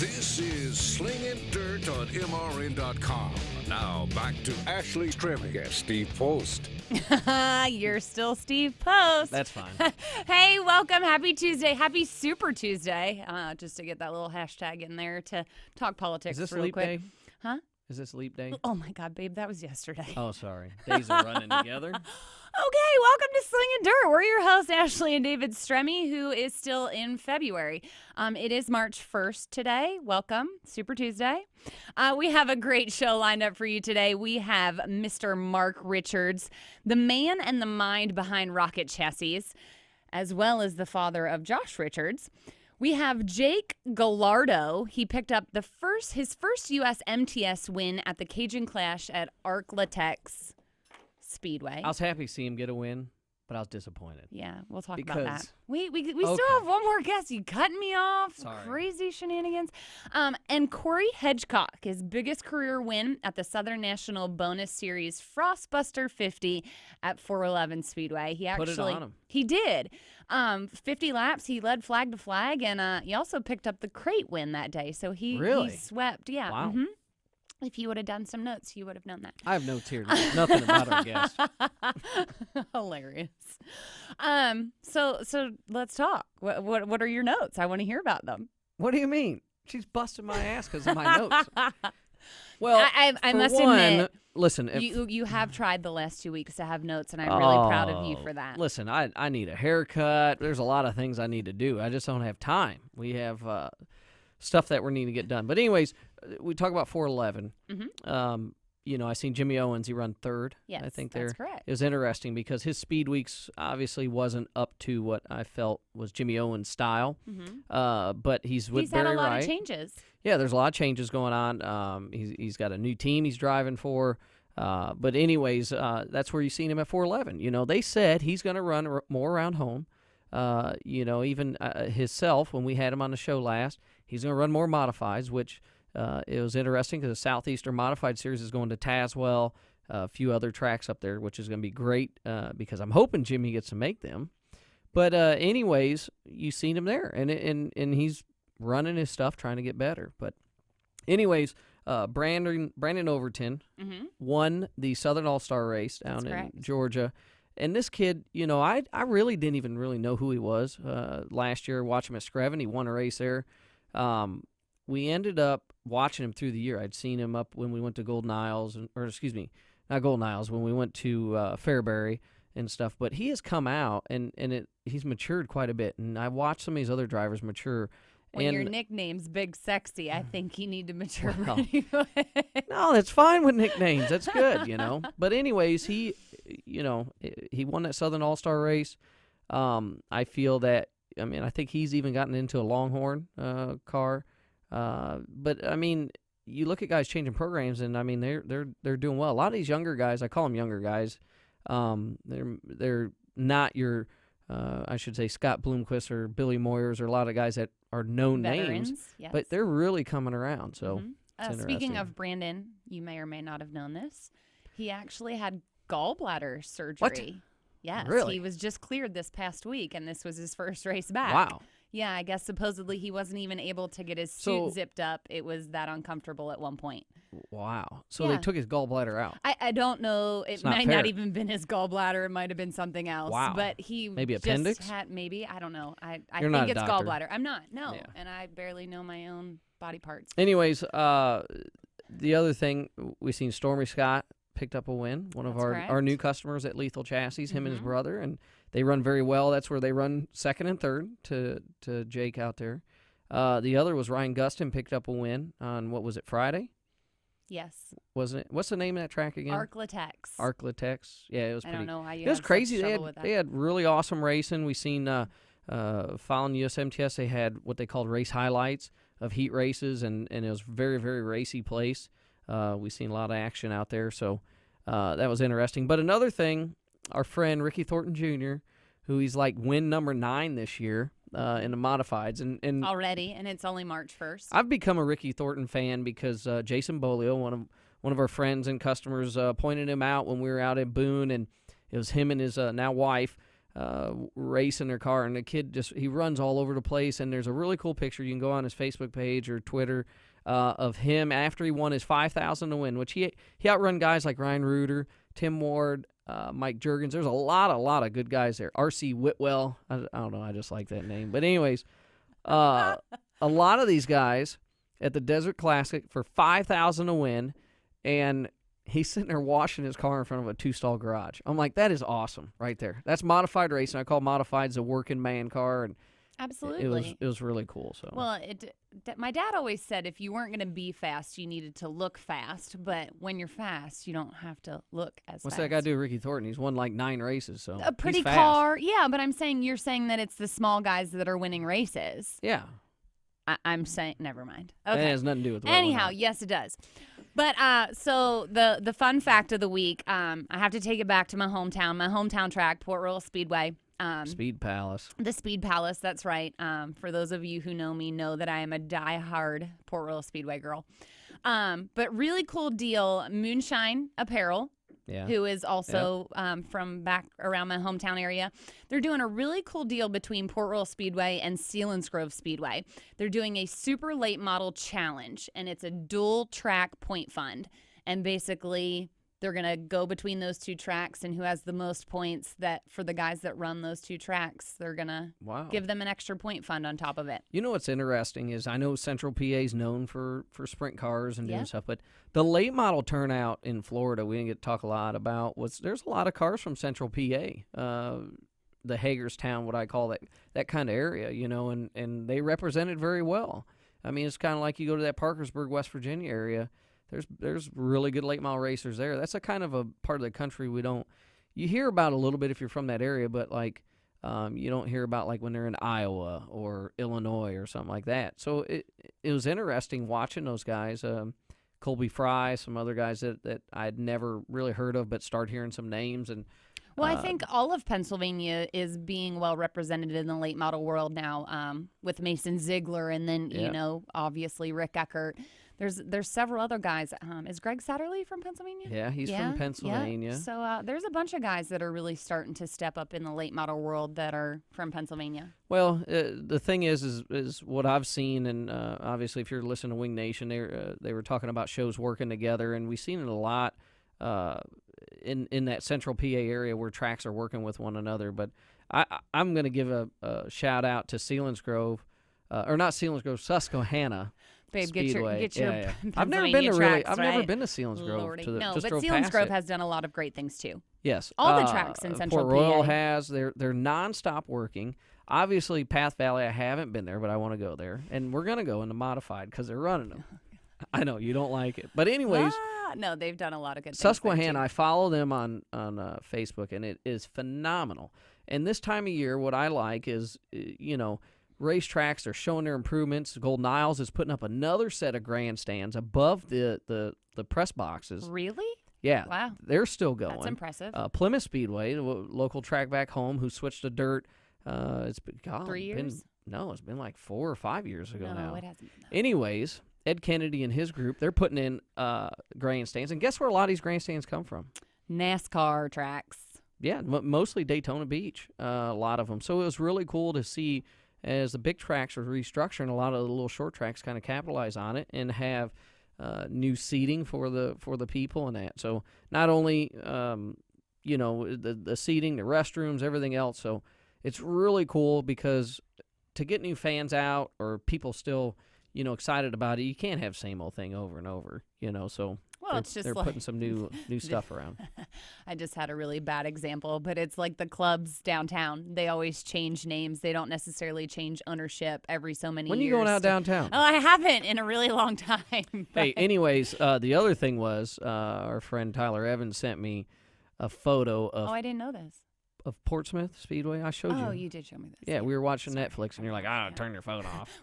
This is Slingin Dirt on MRN.com. Now back to Ashley Stremmes and Steve Post. You're still Steve Post. That's fine. Hey, welcome. Happy Tuesday. Happy Super Tuesday. Just to get that little hashtag in there to talk politics Is this real leap quick. day? Huh? Is this leap day? Oh, my God, babe. That was yesterday. Oh, sorry. Days are running together. Okay, welcome to Slingin Dirt. We're your hosts, Ashley and David Stremme, who is still in February. It is March 1st today. Welcome, Super Tuesday. We have a great show lined up for you today. We have Mr. Mark Richards, the man and the mind behind Rocket Chassis, as well as the father of Josh Richards. We have Jake Gallardo. He picked up his first U.S. MTS win at the Cajun Clash at Arklatex Speedway. I was happy to see him get a win, but I was disappointed. Yeah, we'll talk about that. Because- We still have one more guest. You cutting me off? Sorry. Crazy shenanigans. And Cory Hedgecock, his biggest career win at the Southern National Bonus Series Frostbuster 50 at 411 Speedway. He Put actually it on him. He did. 50 laps. He led flag to flag, and he also picked up the crate win that day. So he swept. Yeah. Wow. Mm-hmm. If you would have done some notes, you would have known that. I have notes here. Nothing about our guest. Hilarious. So let's talk. What are your notes? I want to hear about them. What do you mean? She's busting my ass because of my notes. Well, I for must one, admit, listen, if, you have tried the last 2 weeks to have notes, and I'm really proud of you for that. Listen, I need a haircut. There's a lot of things I need to do. I just don't have time. We have stuff that we need to get done. But anyways, we talk about 411. Mm-hmm. I seen Jimmy Owens. He run third. Yes, I think that's correct. It was interesting because his speed weeks obviously wasn't up to what I felt was Jimmy Owens' style. Mm-hmm. But he's with He's Barry had a lot Wright. of changes. Yeah, there's a lot of changes going on. He's got a new team he's driving for. But anyways, that's where you seen him at 411. They said he's going to run more around home. Even himself, when we had him on the show last, he's going to run more modifieds, which it was interesting because the Southeastern Modified Series is going to Tazewell, a few other tracks up there, which is going to be great because I'm hoping Jimmy gets to make them. But anyways, you seen him there, and he's running his stuff, trying to get better. But anyways, Brandon Overton won the Southern All-Star race down in Georgia. And this kid, I really didn't even really know who he was last year. Watching him at Stremmes, he won a race there. We ended up watching him through the year. I'd seen him up when we went to Golden Isles, not Golden Isles, when we went to Fairbury and stuff. But he has come out, and he's matured quite a bit. And I watched some of these other drivers mature. When your nickname's Big Sexy, I think you need to mature. Well, no, that's fine with nicknames. That's good, But anyways, he won that Southern All-Star race. I feel that, I think he's even gotten into a Longhorn car. But you look at guys changing programs, and they're doing well. A lot of these younger guys, I call them younger guys. They're not your, I should say, Scott Bloomquist or Billy Moyers, or a lot of guys that are known Veterans, names, yes. but they're really coming around. So speaking of Brandon, you may or may not have known this. He actually had gallbladder surgery. What? Yes, Really? He was just cleared this past week, and this was his first race back. Wow. Yeah, I guess supposedly he wasn't even able to get his suit zipped up. It was that uncomfortable at one point. Wow. So they took his gallbladder out. I don't know. It might not even been his gallbladder. It might have been something else. Wow. But he maybe just appendix? had I don't know. I You're think not a it's doctor. gallbladder. I'm not. No. Yeah. And I barely know my own body parts. Anyways, the other thing, we seen Stormy Scott picked up a win. One of our new customers at Lethal Chassis, him and his brother, and they run very well. That's where they run second and third to Jake out there. The other was Ryan Gustin picked up a win on, what was it, Friday? Yes. Wasn't it? What's the name of that track again? Arklatex. Yeah, it was I pretty. don't know how you. It was had crazy. such trouble with that. They had really awesome racing. We seen following USMTS, they had what they called race highlights of heat races, and it was very, very racy place. We seen a lot of action out there, so that was interesting. But another thing, our friend Ricky Thornton Jr., who he's like win number 9 this year in the modifieds, and already, and it's only March 1st. I've become a Ricky Thornton fan because Jason Bolio, one of our friends and customers, pointed him out when we were out in Boone, and it was him and his now wife racing their car, and the kid he runs all over the place. And there's a really cool picture. You can go on his Facebook page or Twitter of him after he won his 5,000 to win, which he outrun guys like Ryan Reuter, Tim Ward, Mike Juergens. There's a lot of good guys there. R.C. Whitwell. I don't know. I just like that name. But anyways, a lot of these guys at the Desert Classic for 5,000 to win, and he's sitting there washing his car in front of a 2-stall garage. I'm like, that is awesome right there. That's modified racing. I call modifieds a working man car, and absolutely, it was really cool. So well, my dad always said if you weren't going to be fast, you needed to look fast. But when you're fast, you don't have to look as what's fast. that guy do, Ricky Thornton? He's won like 9 races, so a pretty he's fast. car, yeah. But you're saying that it's the small guys that are winning races. Yeah, I'm saying, never mind. Okay, that has nothing to do with the anyhow. Yes, it does. But so the fun fact of the week, I have to take it back to my hometown track, Port Royal Speedway. Speed Palace. The Speed Palace, that's right. For those of you who know me, know that I am a diehard Port Royal Speedway girl. But really cool deal, Moonshine Apparel, who is also from back around my hometown area. They're doing a really cool deal between Port Royal Speedway and Selinsgrove Speedway. They're doing a super late model challenge, and it's a dual track point fund. And basically, they're going to go between those two tracks, and who has the most points that for the guys that run those two tracks, they're going to give them an extra point fund on top of it. You know what's interesting is I know Central PA is known for sprint cars and doing stuff, but the late model turnout in Florida, we didn't get to talk a lot about, there's a lot of cars from Central PA, the Hagerstown, what I call that kind of area, and they represented very well. I mean, it's kind of like you go to that Parkersburg, West Virginia area. There's really good late model racers there. That's a kind of a part of the country you hear about a little bit if you're from that area, but like you don't hear about like when they're in Iowa or Illinois or something like that. So it was interesting watching those guys, Colby Fry, some other guys that I'd never really heard of, but start hearing some names. And well, I think all of Pennsylvania is being well represented in the late model world now, with Mason Ziegler, and then obviously Rick Eckert. There's several other guys. Is Greg Satterley from Pennsylvania? Yeah, he's from Pennsylvania. Yeah. So there's a bunch of guys that are really starting to step up in the late model world that are from Pennsylvania. Well, the thing is what I've seen, and obviously if you're listening to Wing Nation, they were talking about shows working together, and we've seen it a lot in that Central PA area where tracks are working with one another. But I'm going to give a shout out to Selinsgrove, or not Selinsgrove, Susquehanna. Babe, Speedway. get your yeah. Pennsylvania I've never been to tracks, I've right? never been to Selinsgrove. Lordy. No, just but drove past Selinsgrove it. has done a lot of great things too. Yes, all the tracks in Central Port Royal PA. has. They're nonstop working. Obviously, Path Valley, I haven't been there, but I want to go there, and we're gonna go in the modified because they're running them. I know you don't like it, but anyways. No, they've done a lot of good things. Susquehanna, I follow them on Facebook, and it is phenomenal. And this time of year, what I like is, racetracks, they're showing their improvements. Golden Isles is putting up another set of grandstands above the press boxes. Really? Yeah. Wow. They're still going. That's impressive. Plymouth Speedway, the local track back home, who switched to dirt. It's been 3 years? It's been like 4 or 5 years ago now. No, it hasn't. No. Anyways, Ed Kennedy and his group, they're putting in grandstands. And guess where a lot of these grandstands come from? NASCAR tracks. Yeah, mostly Daytona Beach, a lot of them. So it was really cool to see as the big tracks are restructuring, a lot of the little short tracks kind of capitalize on it and have new seating for the people and that. So not only the seating, the restrooms, everything else. So it's really cool because to get new fans out or people still excited about it, you can't have same old thing over and over. So. Well, it's just they're putting some new stuff around. I just had a really bad example, but it's like the clubs downtown. They always change names. They don't necessarily change ownership every so many years. When are you going out downtown? Oh, I haven't in a really long time. Hey, anyways, the other thing was our friend Tyler Evans sent me a photo of. Oh, I didn't know this. Of Portsmouth Speedway. I showed you. Oh, you did show me this. Yeah, we were watching Netflix, and you're like, turn your phone off.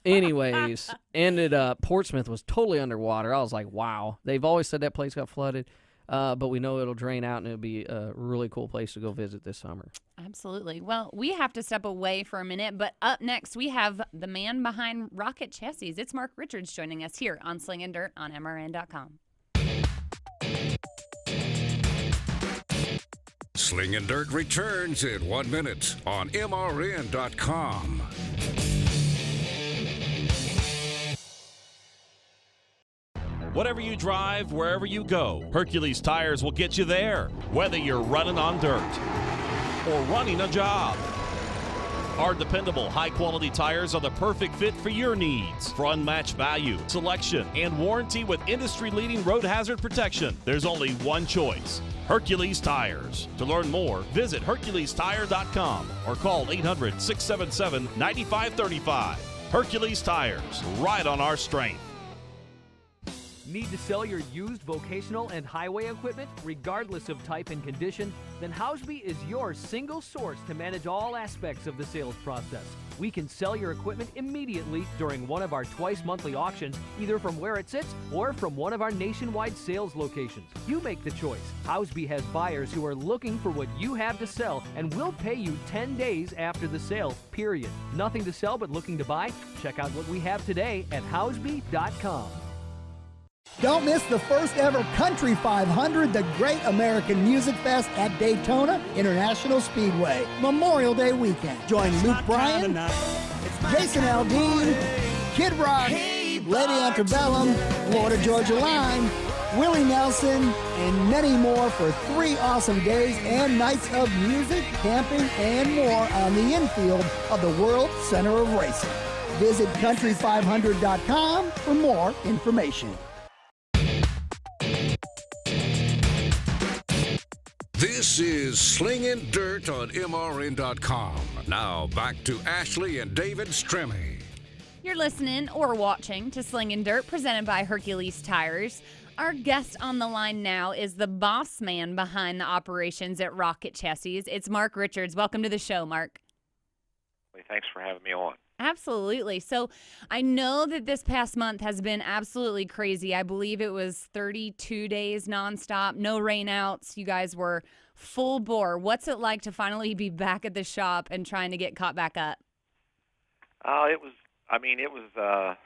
Anyways, ended up, Portsmouth was totally underwater. I was like, wow. They've always said that place got flooded, but we know it'll drain out, and it'll be a really cool place to go visit this summer. Absolutely. Well, we have to step away for a minute, but up next, we have the man behind Rocket Chassis. It's Mark Richards joining us here on Slingin' Dirt on MRN.com. Slingin' Dirt returns in 1 minute on MRN.com. Whatever you drive, wherever you go, Hercules Tires will get you there, whether you're running on dirt or running a job. Our dependable, high-quality tires are the perfect fit for your needs. For unmatched value, selection, and warranty with industry-leading road hazard protection, there's only one choice: Hercules Tires. To learn more, visit HerculesTire.com or call 800-677-9535. Hercules Tires, right on our strength. Need to sell your used vocational and highway equipment, regardless of type and condition? Then Housby is your single source to manage all aspects of the sales process. We can sell your equipment immediately during one of our twice-monthly auctions, either from where it sits or from one of our nationwide sales locations. You make the choice. Housby has buyers who are looking for what you have to sell and will pay you 10 days after the sale, period. Nothing to sell but looking to buy? Check out what we have today at Housby.com. Don't miss the first ever Country 500, the Great American Music Fest at Daytona International Speedway, Memorial Day weekend. Join Luke Bryan, Jason Aldean, Kid Rock, Lady Antebellum, Florida Georgia Line, Willie Nelson, and many more for 3 awesome days and nights of music, camping, and more on the infield of the World Center of Racing. Visit country500.com for more information. This is Slingin' Dirt on MRN.com. Now back to Ashley and David Stremme. You're listening or watching to Slingin' Dirt, presented by Hercules Tires. Our guest on the line now is the boss man behind the operations at Rocket Chassis. It's Mark Richards. Welcome to the show, Mark. Thanks for having me on. Absolutely. So I know that this past month has been absolutely crazy. I believe it was 32 days nonstop, no rainouts. You guys were full bore. What's it like to finally be back at the shop and trying to get caught back up? It was a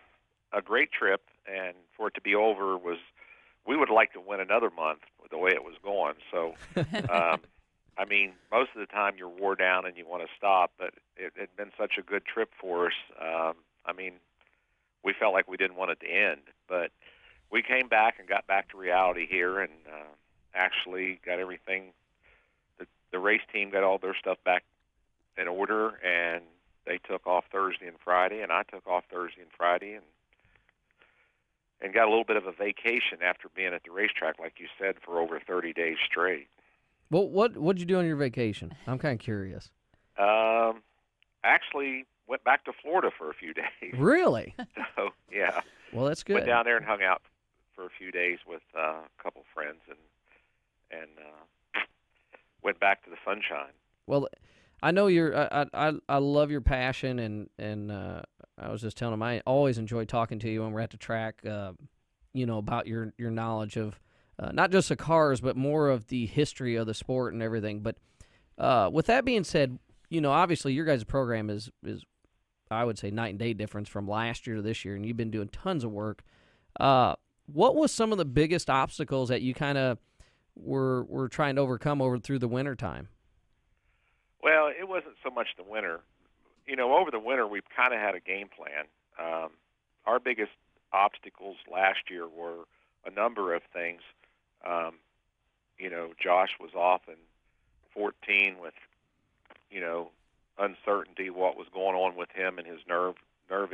great trip, and for it to be over we would like to win another month with the way it was going. So, most of the time you're wore down and you want to stop, but it had been such a good trip for us. We felt like we didn't want it to end, but we came back and got back to reality here, and actually got everything. The race team got all their stuff back in order, and they took off Thursday and Friday, and I took off Thursday and Friday, and got a little bit of a vacation after being at the racetrack, like you said, for over 30 days straight. Well, what'd you do on your vacation? I'm kind of curious. Actually went back to Florida for a few days. Really? So, yeah. Well, that's good. Went down there and hung out for a few days with a couple friends, and went back to the sunshine. Well, I know I love your passion, and I was just telling him I always enjoy talking to you when we're at the track, about your knowledge of not just the cars, but more of the history of the sport and everything. But with that being said, obviously your guys' program is I would say night and day difference from last year to this year, and you've been doing tons of work. What was some of the biggest obstacles that you kind of were trying to overcome through the winter time? Well, it wasn't so much the winter. Over the winter, we've kind of had a game plan. Our biggest obstacles last year were a number of things. Josh was off in 14 with, uncertainty what was going on with him and his nerve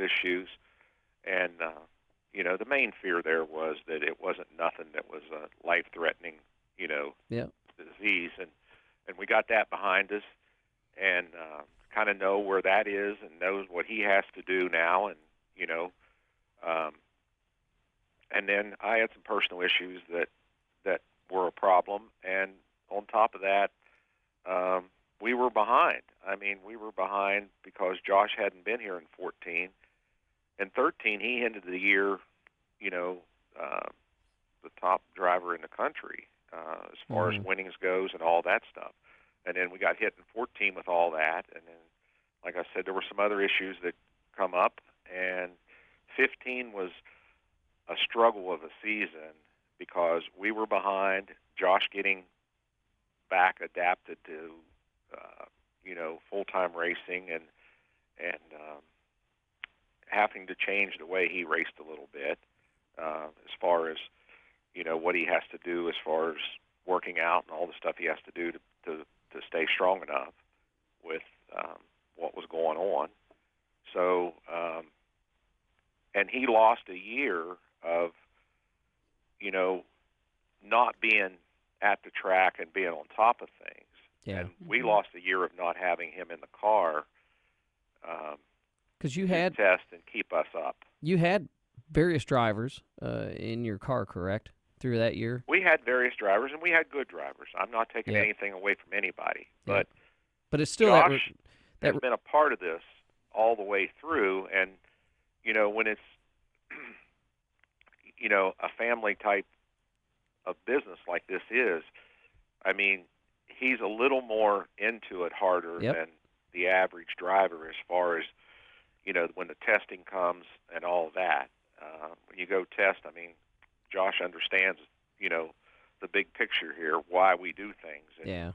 issues. And, the main fear there was that it wasn't nothing that was a life-threatening, disease. And we got that behind us, and kind of know where that is and knows what he has to do now. And, and then I had some personal issues that were a problem. And on top of that, we were behind. We were behind because Josh hadn't been here in 14. In 13, he ended the year, the top driver in the country as far as winnings goes and all that stuff. And then we got hit in 14 with all that. And then, like I said, there were some other issues that come up. And 15 was a struggle of a season because we were behind, Josh getting back adapted to, full-time racing and having to change the way he raced a little bit as far as, what he has to do as far as working out and all the stuff he has to do to stay strong enough with what was going on. So, and he lost a year of, not being at the track and being on top of things. Yeah. And we lost a year of not having him in the car because you to had test and keep us up. You had various drivers in your car, correct, through that year? We had various drivers, and we had good drivers. I'm not taking Yeah. anything away from anybody. Yeah. But it's still Josh that has been a part of this all the way through. And, when it's, a family type of business like this is, I mean, he's a little more into it harder Yep. than the average driver as far as, when the testing comes and all of that. When you go test, I mean, Josh understands, the big picture here, why we do things. And, yeah.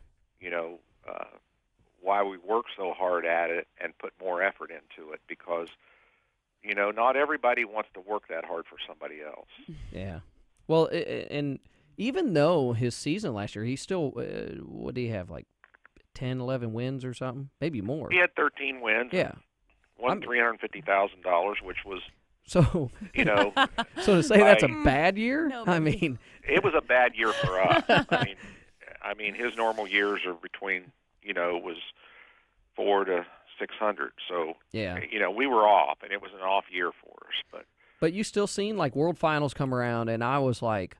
why we work so hard at it and put more effort into it because, not everybody wants to work that hard for somebody else. Yeah. Well, and even though his season last year, he still, what did he have, like 10, 11 wins or something? Maybe more. He had 13 wins. Yeah. Won $350,000, which was, So, so to say like, that's a bad year? No, I maybe. mean, it was a bad year for us. I mean, his normal years are between, was 400 to 600. So, yeah. we were off, and it was an off year for us. But you still seen like World Finals come around, and I was like,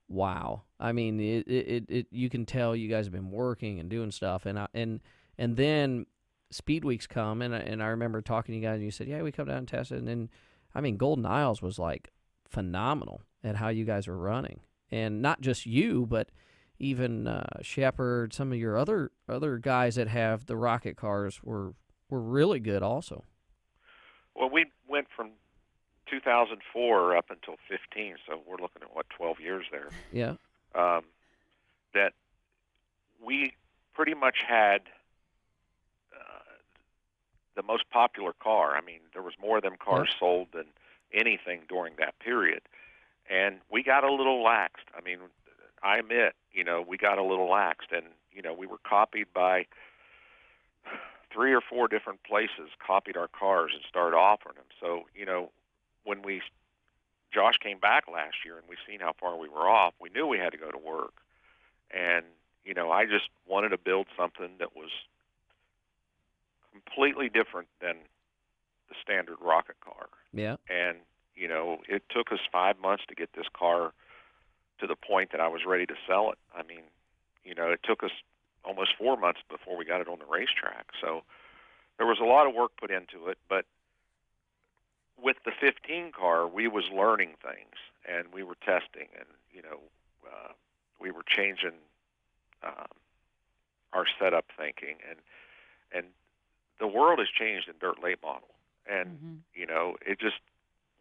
wow. I mean, it you can tell you guys have been working and doing stuff, and then Speed Weeks come, and I remember talking to you guys, and you said, yeah, we come down and test it, and then, I mean, Golden Isles was like phenomenal at how you guys were running, and not just you, but even Shepard, some of your other guys that have the rocket cars were really good also. Well, we went from 2004 up until 15, so we're looking at, 12 years there. Yeah. That we pretty much had the most popular car. I mean, there was more of them cars sold than anything during that period. And we got a little laxed. I mean, I admit, we got a little laxed. And, we were copied by 3 or 4 different places, copied our cars and started offering them. So, when Josh came back last year and we seen how far we were off, we knew we had to go to work. And, I just wanted to build something that was completely different than the standard rocket car. Yeah. And, it took us 5 months to get this car to the point that I was ready to sell it. I mean, it took us almost 4 months before we got it on the racetrack. So there was a lot of work put into it, but with the 15 car, we was learning things, and we were testing, and, we were changing our setup thinking, and the world has changed in dirt late model. And, it just,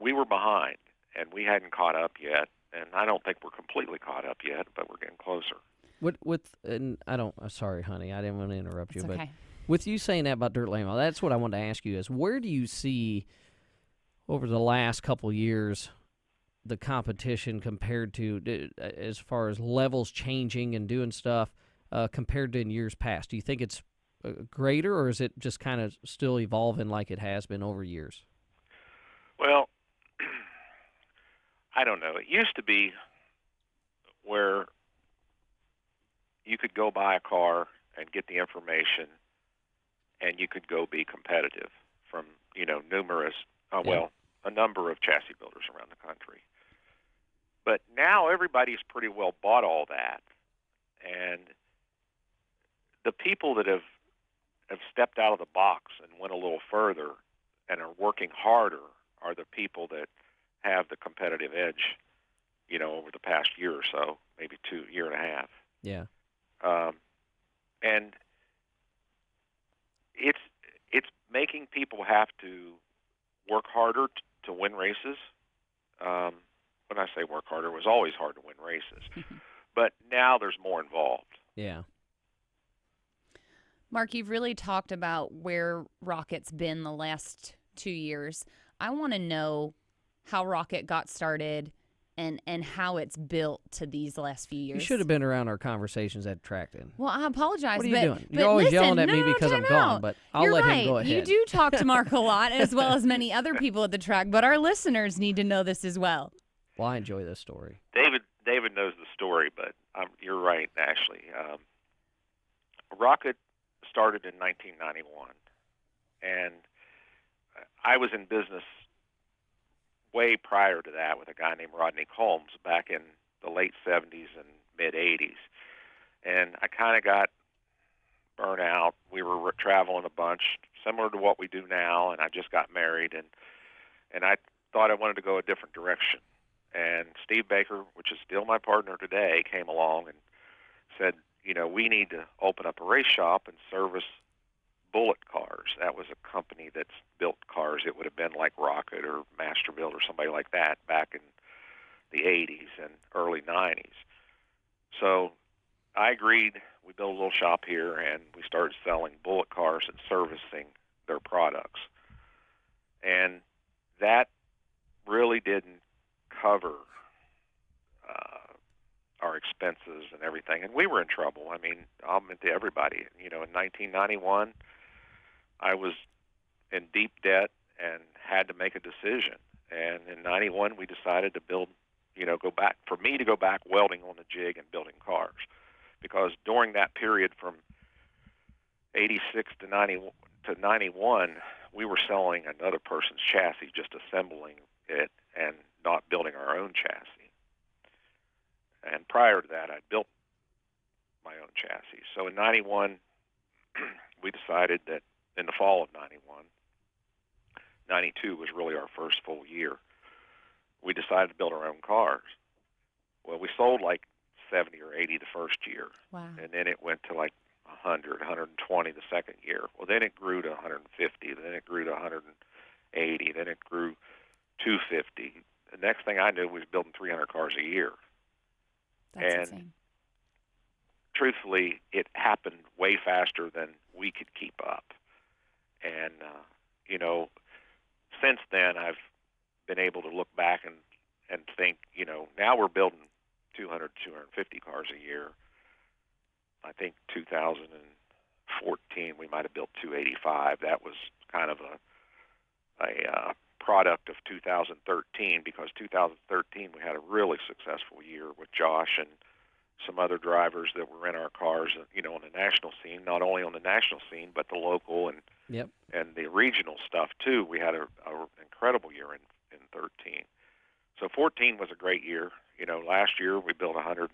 we were behind, and we hadn't caught up yet. And I don't think we're completely caught up yet, but we're getting closer. And I don't, sorry, honey, I didn't want to interrupt you, It's but okay. with you saying that about dirt late model, that's what I wanted to ask you is where do you see over the last couple of years the competition compared to, as far as levels changing and doing stuff, compared to in years past? Do you think it's greater, or is it just kind of still evolving like it has been over years? Well, I don't know. It used to be where you could go buy a car and get the information, and you could go be competitive from, numerous, a number of chassis builders around the country. But now everybody's pretty well bought all that, and the people that have stepped out of the box and went a little further and are working harder are the people that have the competitive edge, over the past year or so, maybe year and a half. Yeah. And it's making people have to work harder to win races. When I say work harder, it was always hard to win races. But now there's more involved. Yeah. Mark, you've really talked about where Rocket's been the last 2 years. I want to know how Rocket got started and how it's built to these last few years. You should have been around our conversations at track then. Well, I apologize. What are you doing? But You're always listen, yelling at me no, because I'm time gone, out. but I'll You're let right. him go ahead. You do talk to Mark a lot, as well as many other people at the track, but our listeners need to know this as well. Well, I enjoy this story. David knows the story, but you're right, Ashley. Rocket started in 1991, and I was in business way prior to that with a guy named Rodney Combs back in the late 70s and mid 80s. And I kind of got burnt out. We were traveling a bunch, similar to what we do now, and I just got married, and I thought I wanted to go a different direction. And Steve Baker, which is still my partner today, came along and said, we need to open up a race shop and service Bullet cars. That was a company that's built cars. It would have been like Rocket or Masterbuilt or somebody like that back in the 80s and early 90s. So I agreed. We built a little shop here, and we started selling Bullet cars and servicing their products. And that really didn't cover our expenses and everything. And we were in trouble. I mean, I'll admit to everybody, in 1991, I was in deep debt and had to make a decision. And in 91, we decided to build, go back welding on the jig and building cars. Because during that period from 86 to 91, we were selling another person's chassis, just assembling it and not building our own chassis. And prior to that, I'd built my own chassis. So in 91, we decided that in the fall of 91, 92 was really our first full year, we decided to build our own cars. Well, we sold like 70 or 80 the first year. Wow. And then it went to like 100, 120 the second year. Well, then it grew to 150. Then it grew to 180. Then it grew 250. The next thing I knew, we was building 300 cars a year. That's insane. Truthfully, it happened way faster than we could keep up. And, since then, I've been able to look back and think, now we're building 200, 250 cars a year. I think 2014, we might have built 285. That was kind of a product of 2013, because 2013 we had a really successful year with Josh and some other drivers that were in our cars, on the national scene, not only on the national scene, but the local and the regional stuff too. We had an incredible year in 13. So 14 was a great year. Last year we built 100,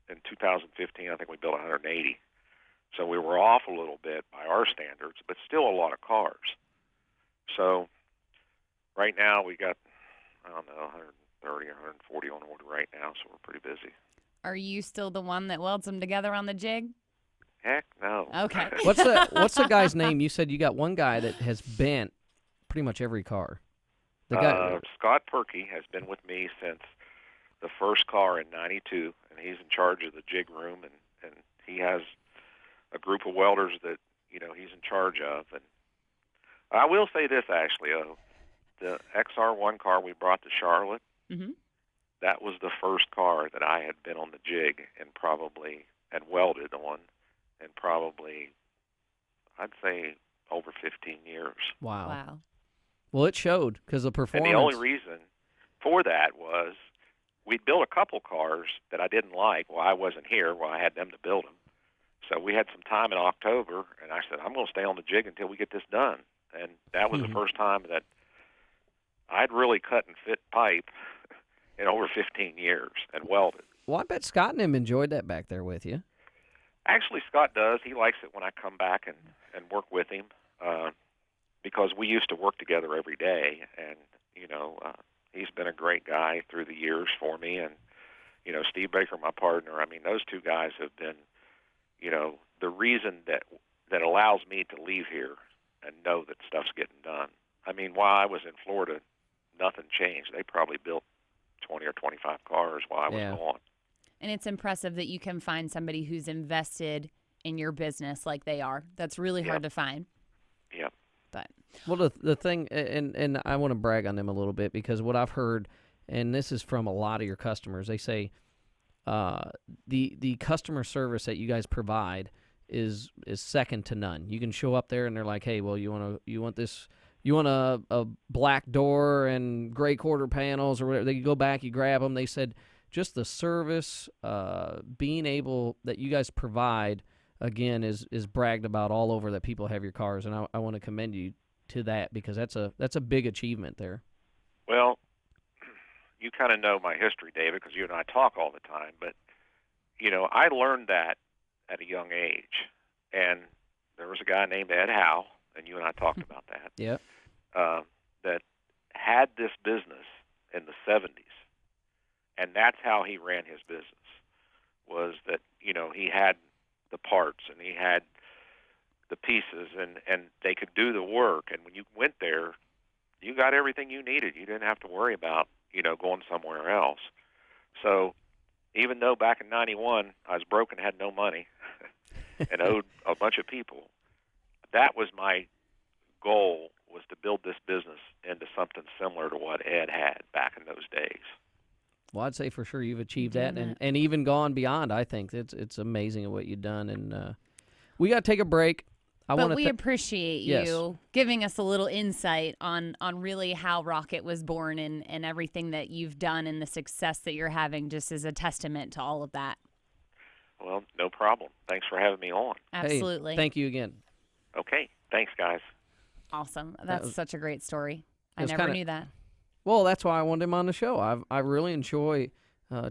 and in 2015 I think we built 180. So we were off a little bit by our standards, but still a lot of cars. So right now we got, 130 or 140 on order right now, so we're pretty busy. Are you still the one that welds them together on the jig? Heck no. Okay. What's the guy's name? You said you got one guy that has bent pretty much every car. The guy, Scott Perkey has been with me since the first car in 92, and he's in charge of the jig room, and he has a group of welders that, he's in charge of. And I will say this, Ashley, the XR1 car we brought to Charlotte, that was the first car that I had been on the jig and welded on in probably, I'd say, over 15 years. Wow. Well, it showed because the performance. And the only reason for that was we'd built a couple cars that I didn't like while I wasn't here, while I had them to build them. So we had some time in October, and I said, I'm going to stay on the jig until we get this done. And that was the first time that I'd really cut and fit pipe in over 15 years and welded. Well, I bet Scott and him enjoyed that back there with you. Actually, Scott does. He likes it when I come back and work with him because we used to work together every day. And, he's been a great guy through the years for me. And, Steve Baker, my partner, I mean, those two guys have been, the reason that allows me to leave here and know that stuff's getting done. I mean, while I was in Florida, nothing changed. They probably built 20 or 25 cars while I was gone. And it's impressive that you can find somebody who's invested in your business like they are. That's really hard to find. Yep. But Well, the thing, and I want to brag on them a little bit, because what I've heard, and this is from a lot of your customers, they say the customer service that you guys provide is second to none. You can show up there and they're like, hey, well, you want a black door and gray quarter panels or whatever. They go back, you grab them. They said just the service, being able that you guys provide, again, is bragged about all over, that people have your cars, and I want to commend you to that, because that's a big achievement there. Well, you kind of know my history, David, because you and I talk all the time. But, I learned that at a young age. And there was a guy named Ed Howe, and you and I talked about that, Yep. that had this business in the 70s. And that's how he ran his business, was that, he had the parts and he had the pieces, and they could do the work. And when you went there, you got everything you needed. You didn't have to worry about, going somewhere else. So even though back in 91 I was broke and had no money and owed a bunch of people, that was my goal, was to build this business into something similar to what Ed had back in those days. Well, I'd say for sure you've achieved that, and even gone beyond. I think it's amazing what you've done. And we got to take a break. But we appreciate you giving us a little insight on really how Rocket was born, and everything that you've done, and the success that you're having, just as a testament to all of that. Well, no problem. Thanks for having me on. Absolutely. Hey, thank you again. Okay. Thanks, guys. Awesome. That's such a great story. I never knew that. Well, that's why I wanted him on the show. I really enjoy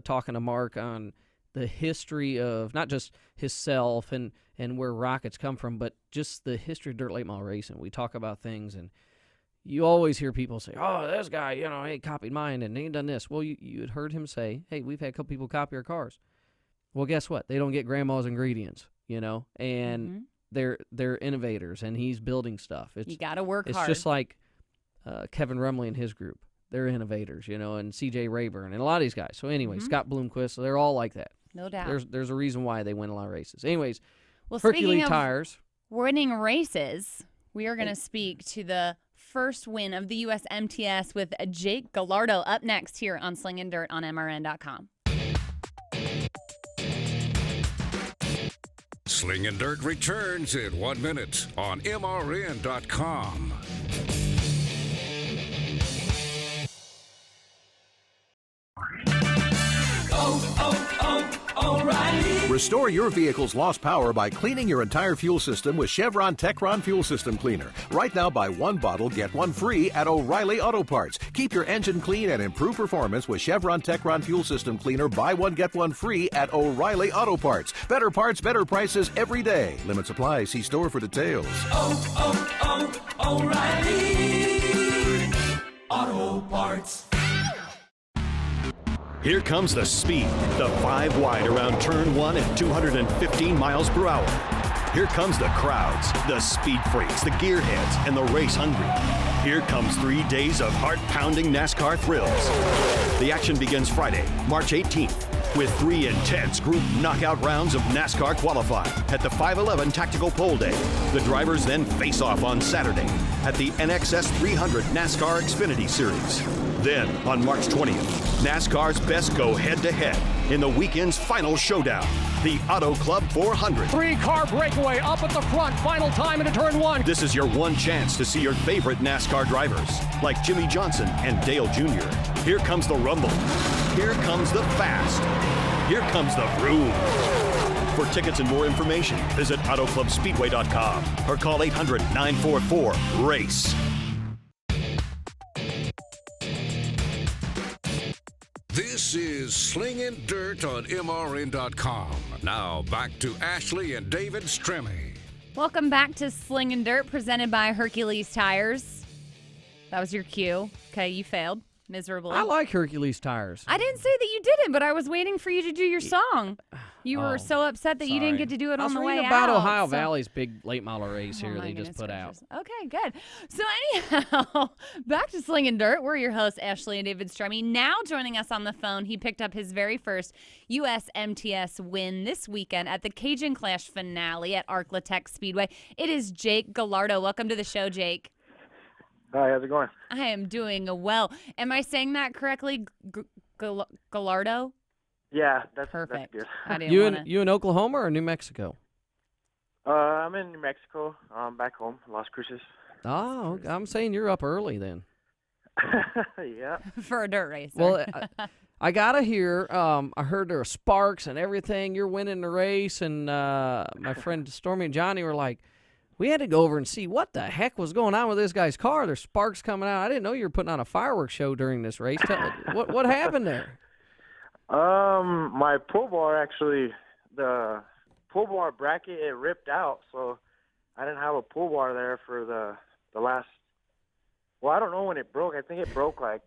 talking to Mark on the history of not just himself and where Rockets come from, but just the history of dirt late model racing. We talk about things, and you always hear people say, oh, this guy, he copied mine and he done this. Well, you had heard him say, hey, we've had a couple people copy our cars. Well, guess what? They don't get grandma's ingredients, and they're innovators, and he's building stuff. You got to work hard. It's just like Kevin Rumley and his group. They're innovators, and C.J. Rayburn and a lot of these guys. So anyway, Scott Bloomquist, they're all like that. No doubt. There's a reason why they win a lot of races. Anyways, well, Hercules Tires. Winning races, we are going to speak to the first win of the U.S. MTS with Jake Gallardo up next here on Slingin' Dirt on MRN.com. Slingin' Dirt returns in 1 minute on MRN.com. O'Reilly. Restore your vehicle's lost power by cleaning your entire fuel system with Chevron Techron Fuel System Cleaner. Right now, buy one bottle, get one free at O'Reilly Auto Parts. Keep your engine clean and improve performance with Chevron Techron Fuel System Cleaner. Buy one, get one free at O'Reilly Auto Parts. Better parts, better prices every day. Limit supply. See store for details. O'Reilly Auto Parts. Here comes the speed, the 5 wide around turn 1 at 215 miles per hour. Here comes the crowds, the speed freaks, the gearheads, and the race hungry. Here comes 3 days of heart-pounding NASCAR thrills. The action begins Friday, March 18th, with 3 intense group knockout rounds of NASCAR qualifying at the 511 Tactical Pole Day. The drivers then face off on Saturday at the NXS 300 NASCAR Xfinity Series. Then, on March 20th, NASCAR's best go head-to-head in the weekend's final showdown, the Auto Club 400. 3-car breakaway up at the front, final time into turn 1. This is your one chance to see your favorite NASCAR drivers, like Jimmy Johnson and Dale Jr. Here comes the rumble. Here comes the fast. Here comes the vroom. For tickets and more information, visit AutoClubSpeedway.com or call 800-944-RACE. This is Slingin' Dirt on MRN.com. Now back to Ashley and David Stremme. Welcome back to Slingin' Dirt, presented by Hercules Tires. That was your cue. Okay, you failed miserably. I like Hercules Tires. I didn't say that you didn't, but I was waiting for you to do your song. You were so upset that you didn't get to do it on the way out. I was reading about Ohio Valley's big late model race here my they just put goodness out. Okay, good. So anyhow, back to Slingin' Dirt. We're your hosts, Ashley and David Stremme. Now joining us on the phone, he picked up his very first USMTS win this weekend at the Cajun Clash finale at Arclatech Speedway. It is Jake Gallardo. Welcome to the show, Jake. Hi, how's it going? I am doing well. Am I saying that correctly, Gallardo? Yeah, that's perfect. That's good. I didn't You in Oklahoma or New Mexico? I'm in New Mexico. Back home, Las Cruces. Oh, I'm saying you're up early then. Yeah. For a dirt race. Well, I gotta hear. I heard there were sparks and everything. You're winning the race, and my friend Stormy and Johnny were like, we had to go over and see what the heck was going on with this guy's car. There's sparks coming out. I didn't know you were putting on a fireworks show during this race. What happened there? My pull bar actually, the pull bar bracket, it ripped out, so I didn't have a pull bar there for the last. Well, I don't know when it broke. I think it broke like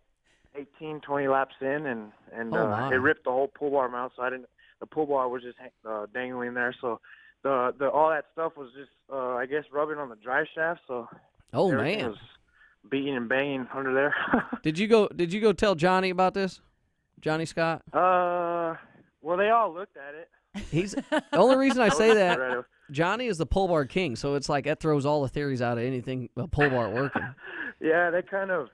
18, 20 laps in, and it ripped the whole pull bar mount. So I didn't. The pull bar was just dangling there. So the all that stuff was just I guess rubbing on the drive shaft. So everything was beating and banging under there. Did you go tell Johnny about this? Johnny Scott? Well, they all looked at it. He's the only reason I say that. Johnny is the pull bar king, so it's like that throws all the theories out of anything a pull bar working. Yeah, that kind of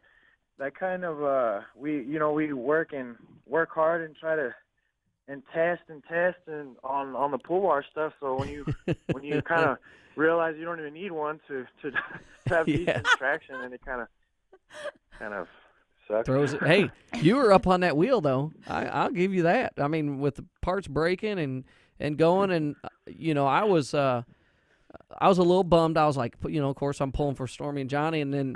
we work hard and try to test and on the pull bar stuff. So when you kind of realize you don't even need one to have decent traction, and it kind of sucks. Throws it. Hey, you were up on that wheel though. I'll give you that. I mean, with the parts breaking and going, and I was a little bummed. I was like, of course I'm pulling for Stormy and Johnny, and then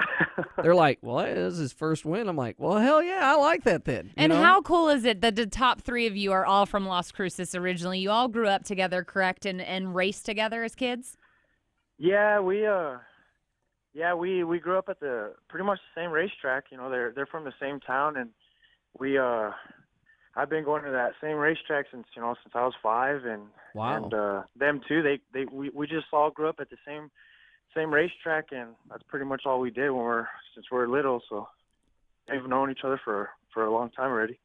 they're like, well, this is his first win. I'm like, well, hell yeah, I like that then. And how cool is it that the top three of you are all from Las Cruces originally? You all grew up together, correct, and raced together as kids? Yeah, we grew up at the pretty much the same racetrack. They're from the same town, and I've been going to that same racetrack since I was 5, and wow. And them too. We just all grew up at the same racetrack, and that's pretty much all we did since we were little. So we've known each other for a long time already.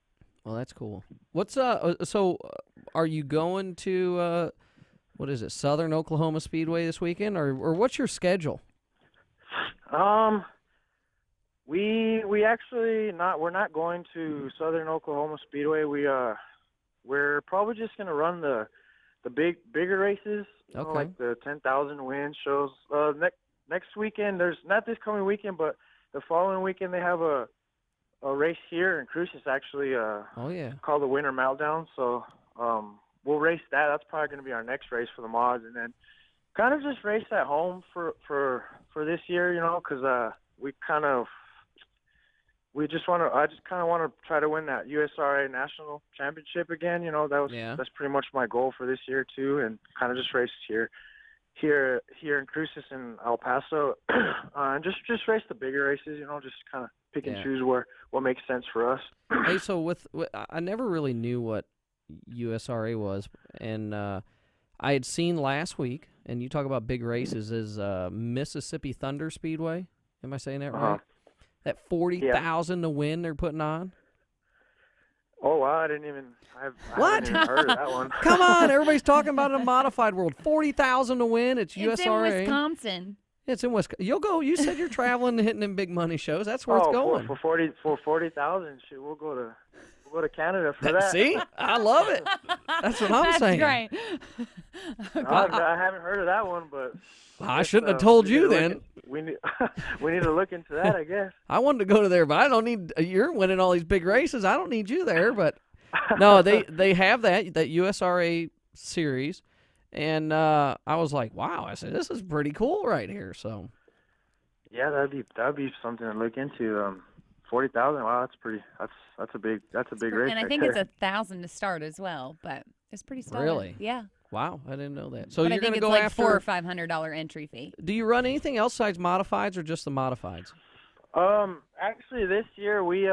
Well, that's cool. What's so are you going to what is it, Southern Oklahoma Speedway this weekend, or what's your schedule? We actually we're not going to Southern Oklahoma Speedway. We're probably just gonna run the bigger races, like the 10,000 win shows. Next weekend, there's not this coming weekend, but the following weekend they have a race here in Cruces actually. Called the Winter Meltdown. So we'll race that. That's probably gonna be our next race for the mods, and then kind of just race at home for this year, because I just kind of want to try to win that USRA National Championship again. That's pretty much my goal for this year too, and kind of just race here in Cruces and El Paso, and just race the bigger races. Just kind of pick and choose what makes sense for us. Hey, so I never really knew what USRA was, and I had seen last week, and you talk about big races, is Mississippi Thunder Speedway. Am I saying that right? That 40,000 to win they're putting on. Oh wow! I haven't even heard of that one. Come on, everybody's talking about it in a modified world. 40,000 to win. It's USRA. It's in Wisconsin. It's in Wisconsin. You'll go. You said you're traveling and hitting them big money shows. That's where it's going. For 40,000, shit, we'll go to Canada for that. See, I love it. That's what I'm saying. That's great. I haven't heard of that one, but I shouldn't have told you then. We need to look into that, I guess. I wanted to go to there, but I don't need. You're winning all these big races. I don't need you there. But no, they have that USRA series, and I was like, wow. I said, this is pretty cool right here. So yeah, that'd be something to look into. 40,000. Wow, that's a big race. And I think it's 1,000 to start as well, but it's pretty solid. Really? Yeah. Wow, I didn't know that. So but you're going to go like after $400 or $500 entry fee. Do you run anything else besides modifieds, or just the modifieds? Actually, this year we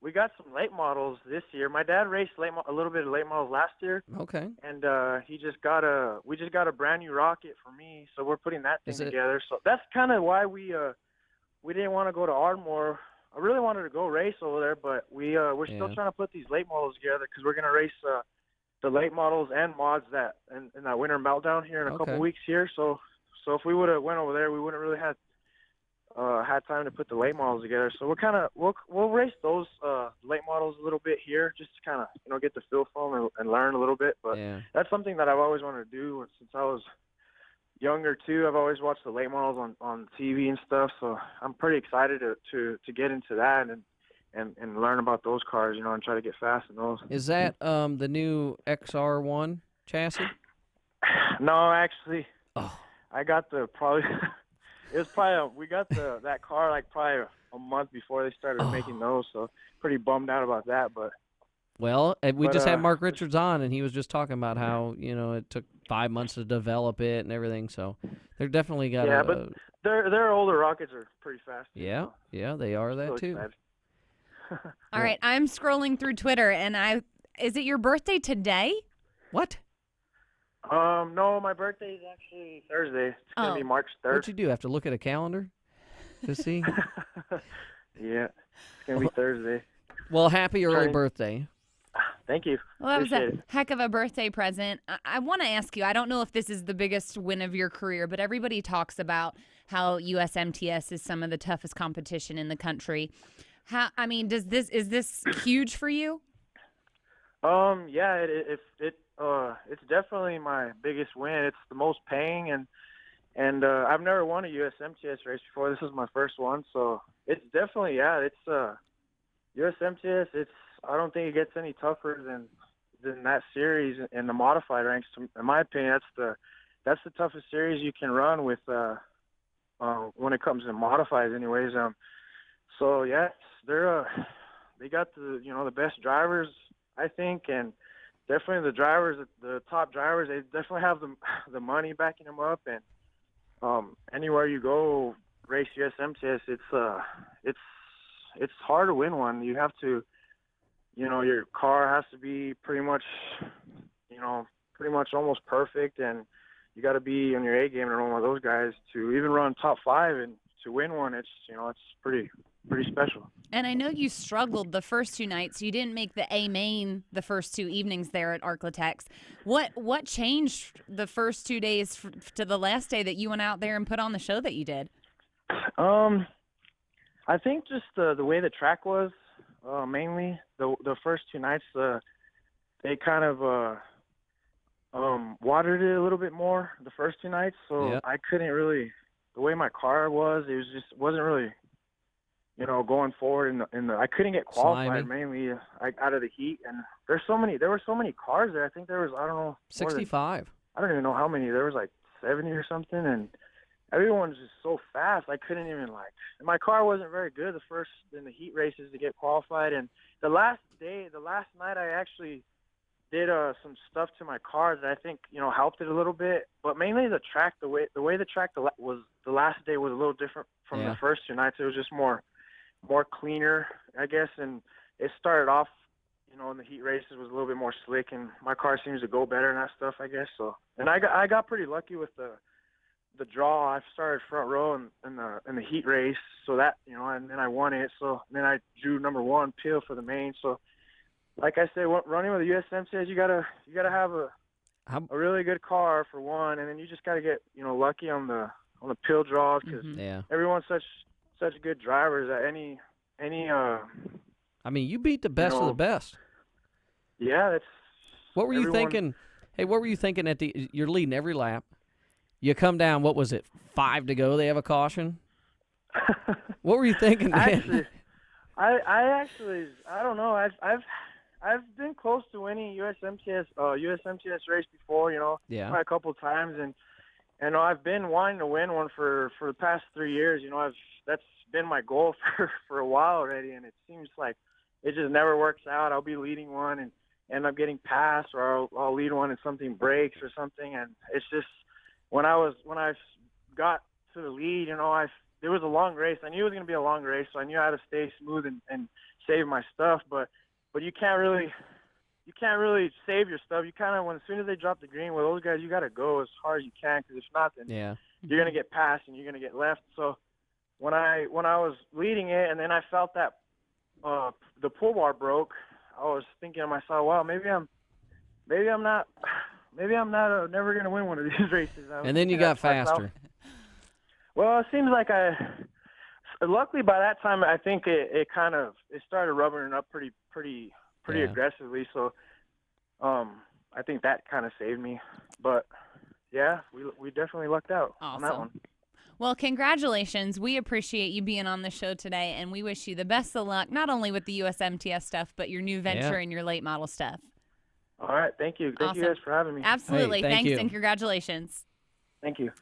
we got some late models this year. My dad raced a little bit of late models last year. Okay. And we just got a brand new rocket for me, so we're putting that thing together. So that's kind of why we didn't want to go to Ardmore. I really wanted to go race over there, but we're still trying to put these late models together because we're gonna race the late models and mods in that winter meltdown here in a couple weeks here. So if we would have went over there, we wouldn't really had time to put the late models together. So we'll race those late models a little bit here, just to kind of get the feel for them and learn a little bit. But that's something that I've always wanted to do since I was younger too. I've always watched the late models on TV and stuff. So I'm pretty excited to get into that and learn about those cars, and try to get fast in those. Is that the new XR1 chassis? No, actually, oh. I got it was probably we got that car like probably a month before they started making those, so pretty bummed out about that. But we just had Mark Richards on, and he was just talking about how it took 5 months to develop it and everything. So they're definitely got but their older rockets are pretty fast. Yeah, they are that too. All right, I'm scrolling through Twitter, and is it your birthday today? What? No, my birthday is actually Thursday. It's gonna be March 3rd. What'd you do? Have to look at a calendar to see? Yeah, it's gonna be Thursday. Well, happy early birthday. Thank you. Well, that was a heck of a birthday present. I want to ask you, I don't know if this is the biggest win of your career, but everybody talks about how USMTS is some of the toughest competition in the country. Is this huge for you? Yeah, it's definitely my biggest win. It's the most paying, and I've never won a USMTS race before. This is my first one, so it's definitely it's USMTS. I don't think it gets any tougher than that series in the modified ranks. In my opinion, that's the toughest series you can run with when it comes to modifieds, anyways. So yeah, they got the best drivers, I think, and definitely the top drivers. They definitely have the money backing them up, and anywhere you go race USMTS, it's hard to win one. You have to, your car has to be pretty much almost perfect, and you got to be on your A game to run one of those guys to even run top 5 and to win one. It's it's pretty special. And I know you struggled the first 2 nights. You didn't make the A main the first 2 evenings there at Arklatex. What changed the first 2 days to the last day that you went out there and put on the show that you did? I think just the way the track was, mainly the first 2 nights. They kind of watered it a little bit more the first 2 nights, so I couldn't really. The way my car was, wasn't really. Going forward I couldn't get qualified mainly out of the heat, and there were so many cars there. I think there was 65. I don't even know how many. There was like 70 or something, and everyone was just so fast. I couldn't even and my car wasn't very good in the heat races to get qualified. And the last night, I actually did some stuff to my car that I think helped it a little bit. But mainly the track, the way the track was the last day was a little different from the first 2 nights. It was just more cleaner, I guess, and it started off, in the heat races was a little bit more slick, and my car seems to go better and that stuff, I guess. So, and I got pretty lucky with the draw. I started front row in the heat race, so that and then I won it. So then I drew number 1 Peel for the main. So, like I said, running with the USMTS, you gotta have a really good car for one, and then you just gotta get lucky on the Peel draws because everyone's such good drivers at any. You beat the best of the best. Yeah, that's. What were you thinking? Hey, what were you thinking you're leading every lap? You come down. What was it? 5 to go. They have a caution. What were you thinking, man? Actually, I don't know. I've been close to winning USMTS race before. A couple of times, and I've been wanting to win one for the past 3 years. That's been my goal for a while already, and it seems like it just never works out. I'll be leading one and end up getting passed, or I'll lead one and something breaks or something. And it's just when I got to the lead, there was a long race. I knew it was going to be a long race, so I knew how to stay smooth and save my stuff. But you can't really save your stuff. You kind of, as soon as they drop the green, well, those guys, you got to go as hard as you can, because if not, then you're going to get passed and you're going to get left. So when I was leading it, and then I felt that the pull bar broke, I was thinking to myself, wow, maybe I'm not never going to win one of these races. And then you got faster. Well, it seems like luckily by that time, I think it started rubbering up pretty aggressively. So I think that kind of saved me. But yeah, we definitely lucked out on that one. Well, congratulations. We appreciate you being on the show today, and we wish you the best of luck, not only with the USMTS stuff, but your new venture and your late model stuff. All right. Thank you. Thank you guys for having me. Absolutely. Hey, thanks, and congratulations. Thank you.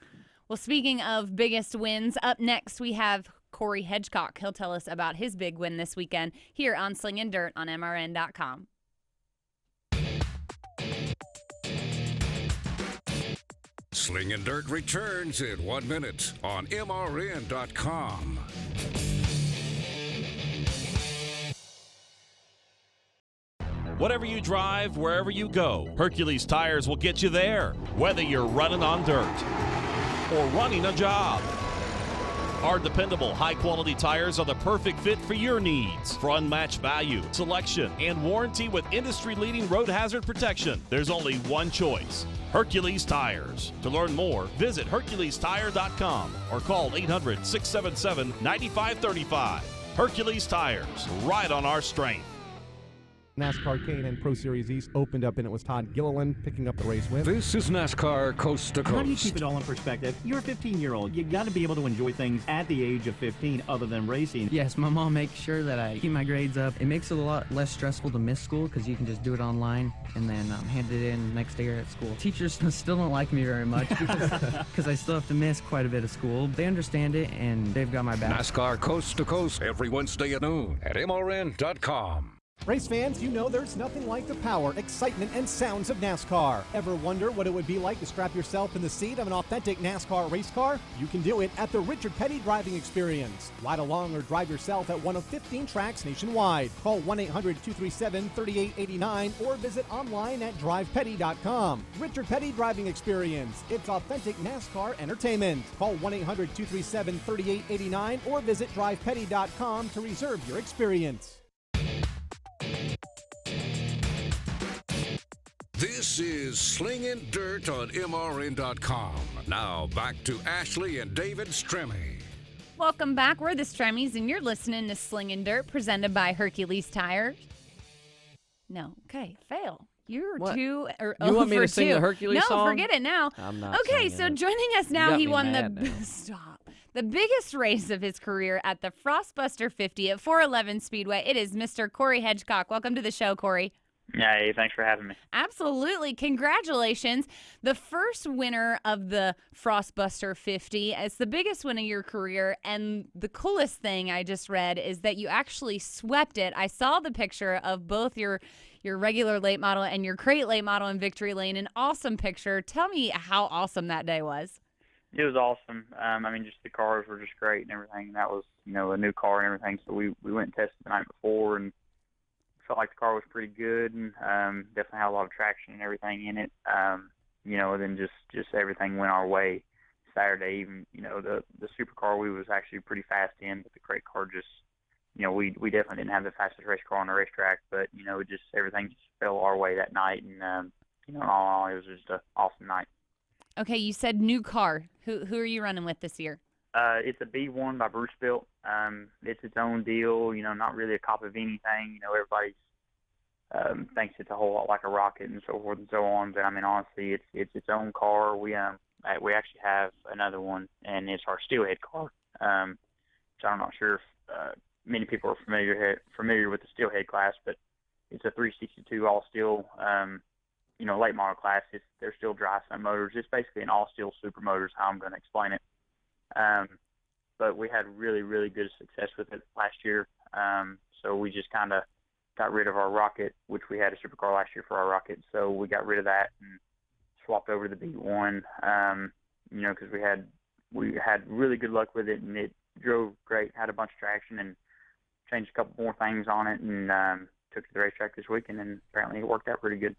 Well, speaking of biggest wins, up next we have Cory Hedgecock. He'll tell us about his big win this weekend here on Slingin' Dirt on MRN.com. Slingin' Dirt returns in 1 minute on MRN.com. Whatever you drive, wherever you go, Hercules Tires will get you there. Whether you're running on dirt or running a job, our dependable, high-quality tires are the perfect fit for your needs. For unmatched value, selection, and warranty with industry-leading road hazard protection, there's only one choice: Hercules Tires. To learn more, visit HerculesTire.com or call 800-677-9535. Hercules Tires, right on our strength. NASCAR K&N Pro Series East opened up, and it was Todd Gilliland picking up the race win. This is NASCAR Coast to Coast. How do you keep it all in perspective? You're a 15-year-old. You got to be able to enjoy things at the age of 15 other than racing. Yes, my mom makes sure that I keep my grades up. It makes it a lot less stressful to miss school because you can just do it online and then hand it in next day at school. Teachers still don't like me very much because I still have to miss quite a bit of school. They understand it, and they've got my back. NASCAR Coast to Coast every Wednesday at noon at MRN.com. Race fans, you know there's nothing like the power, excitement, and sounds of NASCAR. Ever wonder what it would be like to strap yourself in the seat of an authentic NASCAR race car? You can do it at the Richard Petty Driving Experience. Ride along or drive yourself at one of 15 tracks nationwide. Call 1-800-237-3889 or visit online at drivepetty.com. Richard Petty Driving Experience. It's authentic NASCAR entertainment. Call 1-800-237-3889 or visit drivepetty.com to reserve your experience. This is Slingin' Dirt on MRN.com. Now back to Ashley and David Stremme. Welcome back. We're the Stremmes, and you're listening to Slingin' Dirt, presented by Hercules Tires. No. Okay, fail. You're what? You want me to sing the Hercules song? No, forget it now. I'm not Okay, so it. joining us now, he won the Stop. the biggest race of his career at the Frostbuster 50 at 411 Speedway. It is Mr. Cory Hedgecock. Welcome to the show, Cory. Hey, thanks for having me. Absolutely. Congratulations. The first winner of the Frostbuster 50. It's the biggest win of your career. And the coolest thing I just read is that you actually swept it. I saw the picture of both your regular late model and your crate late model in Victory Lane. An awesome picture. Tell me how awesome that day was. It was awesome. Just the cars were just great and everything. That was, a new car and everything. So we went and tested the night before and felt like the car was pretty good and definitely had a lot of traction and everything in it. And then just everything went our way Saturday. Even the supercar we was actually pretty fast in, but the crate car just we definitely didn't have the fastest race car on the racetrack, but everything just fell our way that night, and in all, it was just an awesome night. Okay, you said new car. Who are you running with this year? It's a B1 by Bruce Built. It's its own deal, not really a copy of anything. Everybody thinks it's a whole lot like a rocket and so forth and so on. But honestly, it's its own car. We actually have another one, and it's our steelhead car. So I'm not sure if many people are familiar with the steelhead class, but it's a 362 all steel, late model class. They're still dry sun motors. It's basically an all steel super motor is how I'm going to explain it. But we had really, really good success with it last year. So we just kind of got rid of our rocket, which we had a supercar last year for our rocket. So we got rid of that and swapped over to the B1, because we had really good luck with it, and drove great, had a bunch of traction, and changed a couple more things on it, and took it to the racetrack this weekend, and apparently it worked out pretty good.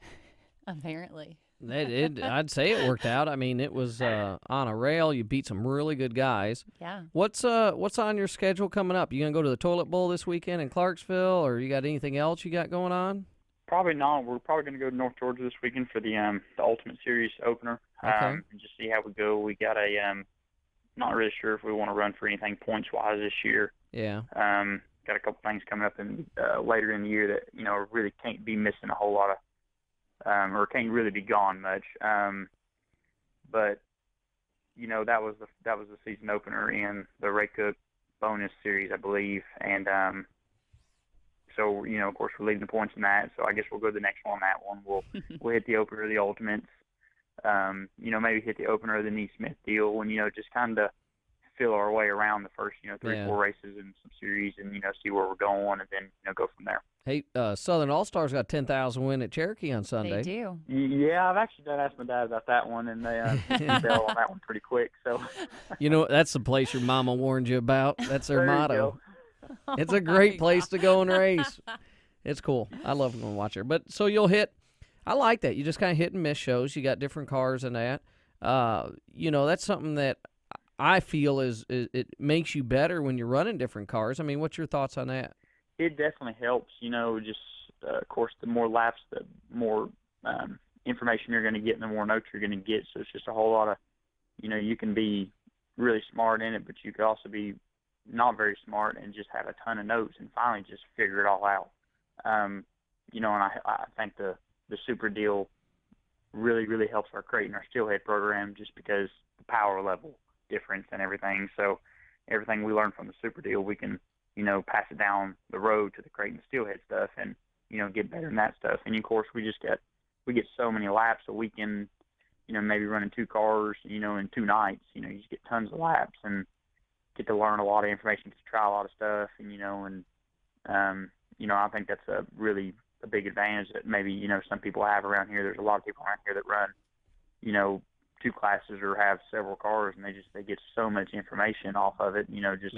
Apparently. I'd say it worked out. I mean, it was on a rail. You beat some really good guys. Yeah. What's on your schedule coming up? You gonna go to the Toilet Bowl this weekend in Clarksville, or you got anything else you got going on? Probably not. We're probably going to go to North Georgia this weekend for the Ultimate Series opener, and just see how we go. We got not really sure if we want to run for anything points-wise this year. Yeah. Got a couple things coming up in later in the year that really can't be missing a whole lot of, or can't really be gone much. But that was the season opener in the Ray Cook bonus series, I believe, and so of course we're leading the points in that. So I guess we'll go to the next one on that one. We'll hit the opener of the Ultimates. Maybe hit the opener of the Neesmith deal, and just kind of feel our way around the first 3-4 races in some series, and see where we're going, and then go from there. Hey, Southern All Stars got 10,000 win at Cherokee on Sunday. They do. Yeah, I've actually asked my dad about that one, and they bailed on that one pretty quick. So that's the place your mama warned you about. That's their there motto. You go. It's a great place to go and race. It's cool. I love going to watch her. But so you'll hit. I like that. You just kind of hit and miss shows. You got different cars and that. That's something that I feel is it makes you better when you're running different cars. I mean, what's your thoughts on that? It definitely helps. Of course, the more laps, the more information you're going to get, and the more notes you're going to get. So it's just a whole lot of, you can be really smart in it, but you could also be not very smart and just have a ton of notes and finally just figure it all out. And I think the super deal really, really helps our crate and our steelhead program, just because the power level difference and everything. So everything we learn from the super deal, we can, pass it down the road to the crate and steelhead stuff, and, get better in that stuff. And of course we get so many laps a weekend, maybe running 2 cars, in 2 nights, you just get tons of laps and get to learn a lot of information, get to try a lot of stuff, and I think that's a big advantage that maybe, some people have around here. There's a lot of people around here that run, 2 classes or have several cars, and they get so much information off of it,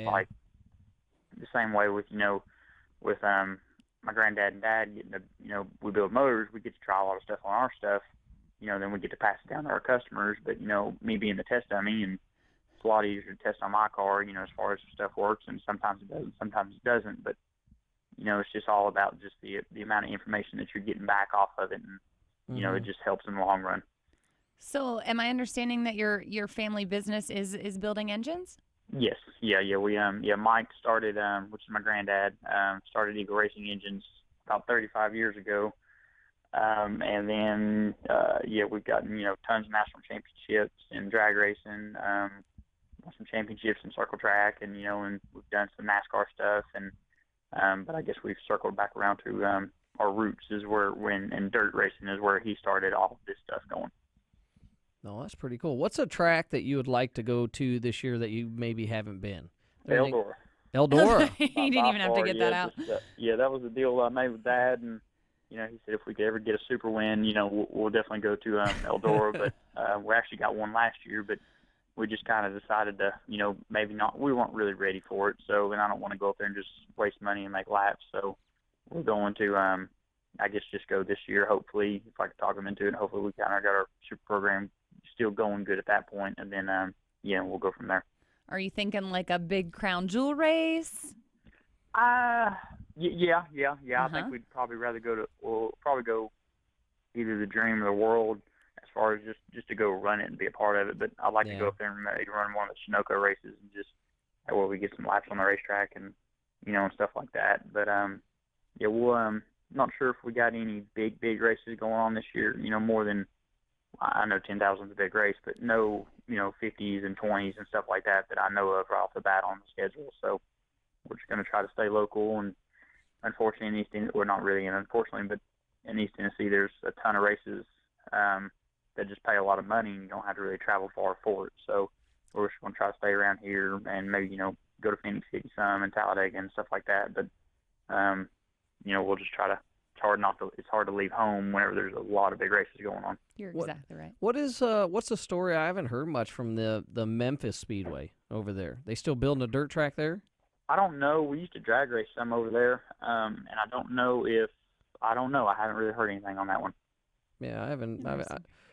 like the same way with, with my granddad and dad getting to, we build motors, we get to try a lot of stuff on our stuff, then we get to pass it down to our customers. But, me being the test dummy, and it's a lot easier to test on my car, as far as stuff works, and sometimes it does, sometimes it doesn't. But, it's just all about just the amount of information that you're getting back off of it, and, it just helps in the long run. So am I understanding that your family business is building engines? Yes. Yeah. Mike started, which is my granddad, started Eagle Racing Engines about 35 years ago. And then, we've gotten, tons of national championships in drag racing, some championships in circle track, and, and we've done some NASCAR stuff. And, but I guess we've circled back around to, our roots is and dirt racing is where he started all of this stuff going. No, that's pretty cool. What's a track that you would like to go to this year that you maybe haven't been? Eldora. Eldora. He didn't even have to get that out. That was the deal I made with Dad, and he said if we could ever get a super win, we'll definitely go to Eldora. But we actually got one last year, but we just kind of decided to, maybe not. We weren't really ready for it, so and I don't want to go up there and just waste money and make laps. So we're going to, I guess, just go this year. Hopefully, if I could talk them into it, hopefully we kind of got our super program still going good at that point, and then we'll go from there. Are you thinking like a big crown jewel race? Yeah. I think we'd probably rather we'll probably go either the Dream or the World, as far as just to go run it and be a part of it. But I'd like to go up there and maybe run one of the Sunoco races, and just that way we get some laps on the racetrack and and stuff like that. But we'll not sure if we got any big races going on this year. More than, I know 10,000 is a big race, but no, 50s and 20s and stuff like that I know of right off the bat on the schedule. So we're just going to try to stay local. And unfortunately, in East Tennessee, well, not really, unfortunately, but in East Tennessee, there's a ton of races that just pay a lot of money, and you don't have to really travel far for it. So we're just going to try to stay around here and maybe, go to Phoenix City some and Talladega and stuff like that. But, we'll just try it's hard to leave home whenever there's a lot of big races going on. You're exactly right. What's the story? I haven't heard much from the Memphis Speedway over there. They still building a dirt track there? I don't know. We used to drag race some over there, and I don't know. I haven't really heard anything on that one. Yeah, I haven't.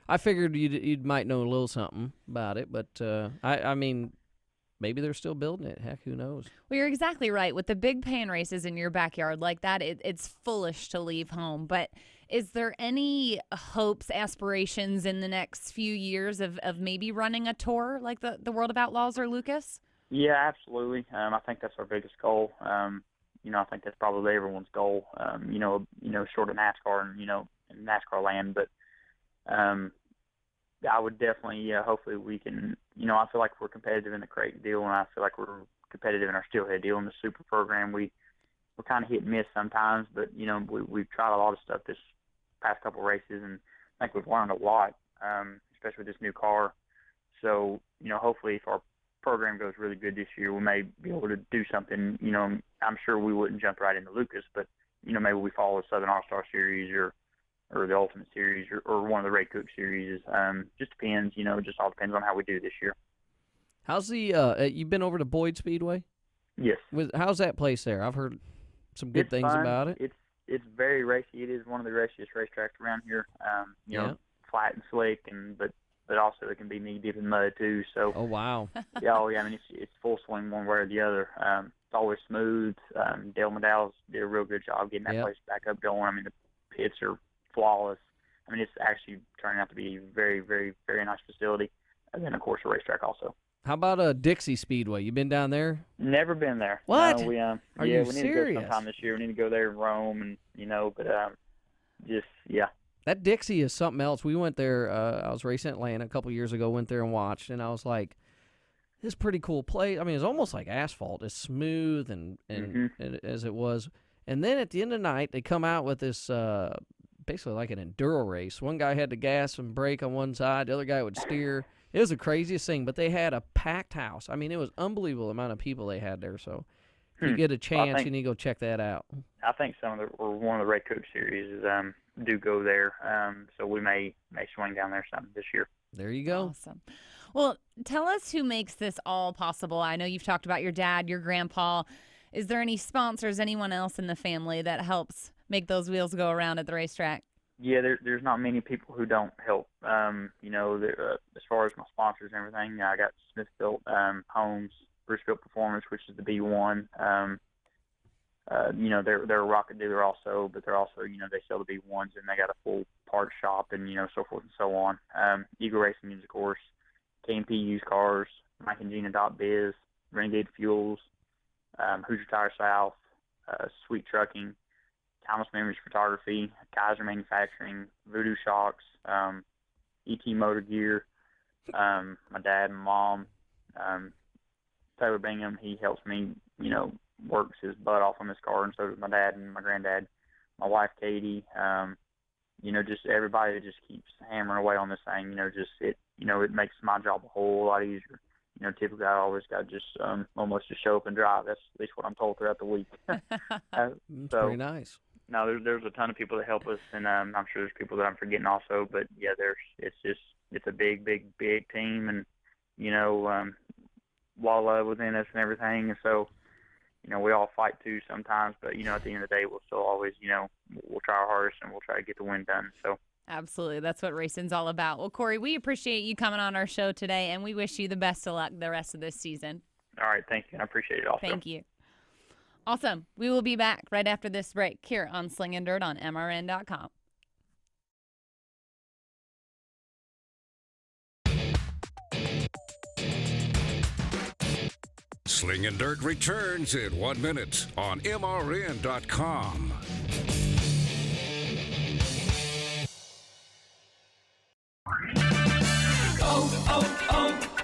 I figured you might know a little something about it, but I mean, maybe they're still building it. Heck, who knows? Well, you're exactly right. With the big pan races in your backyard like that, it's foolish to leave home. But is there any hopes, aspirations in the next few years of maybe running a tour like the World of Outlaws or Lucas? Yeah, absolutely. I think that's our biggest goal. I think that's probably everyone's goal. Short of NASCAR and in NASCAR land, but I would definitely, hopefully we can. I feel like we're competitive in the crate deal, and I feel like we're competitive in our steelhead deal. In the super program, we're kind of hit and miss sometimes, but we've tried a lot of stuff this past couple races, and I think we've learned a lot, especially with this new car. So hopefully if our program goes really good this year, we may be able to do something. I'm sure we wouldn't jump right into Lucas, but maybe we follow the Southern All-Star Series or the Ultimate Series or one of the Ray Cook Series. Just depends. Just all depends on how we do this year. How's the you've been over to Boyd Speedway? Yes. How's that place there? I've heard some good things fun. about it. It's very racy. It is one of the raciest racetracks around here. Flat and slick, but also it can be knee deep in mud too. So. Oh wow. yeah. I mean, it's full swing one way or the other. It's always smooth. Dale Medal's did a real good job getting that place back up going. I mean, the pits are flawless. I mean, it's actually turning out to be a very, very, very nice facility. And then, of course, a racetrack also. How about Dixie Speedway? You been down there? Never been there. What? No, Are we you need serious? to go sometime this year. We need to go there and roam, and yeah. That Dixie is something else. We went there. I was racing Atlanta a couple years ago. Went there and watched, and I was like, "This is a pretty cool place." I mean, it's almost like asphalt. It's smooth and as it was. And then at the end of the night, they come out with this. Basically like an enduro race. One guy had to gas and brake on one side. The other guy would steer. It was the craziest thing, but they had a packed house. I mean, it was unbelievable the amount of people they had there. So if you get a chance, you need to go check that out. I think one of the Ray Cook series do go there. So we may swing down there some this year. There you go. Awesome. Well, tell us who makes this all possible. I know you've talked about your dad, your grandpa. Is there any sponsors, anyone else in the family that helps make those wheels go around at the racetrack? Yeah, there's not many people who don't help. As far as my sponsors and everything, I got Smith-Built Homes, Bruce-Built Performance, which is the B1. They're a rocket dealer also, but they're also, they sell the B1s and they got a full parts shop and, so forth and so on. Eagle Racing is, of course, K&P Used Cars, Mike and Gina Biz, Renegade Fuels, Hoosier Tire South, Sweet Trucking, Timeless Memories Photography, Kaiser Manufacturing, Voodoo Shocks, ET Motor Gear, my dad and mom, Taylor Bingham. He helps me, works his butt off on this car, and so does my dad and my granddad. My wife Katie, just everybody that just keeps hammering away on this thing. It makes my job a whole lot easier. Typically I always got just almost just show up and drive. That's at least what I'm told throughout the week. Pretty nice. No, there's a ton of people that help us, and I'm sure there's people that I'm forgetting also. But yeah, it's a big team, and law love within us and everything. And so, we all fight too sometimes, but at the end of the day, we'll still always, we'll try our hardest and we'll try to get the win done. So. Absolutely. That's what racing's all about. Well, Cory, we appreciate you coming on our show today, and we wish you the best of luck the rest of this season. All right. Thank you. I appreciate it also. Thank you. Awesome. We will be back right after this break here on Slingin' Dirt on MRN.com. Slingin' Dirt returns in 1 minute on MRN.com.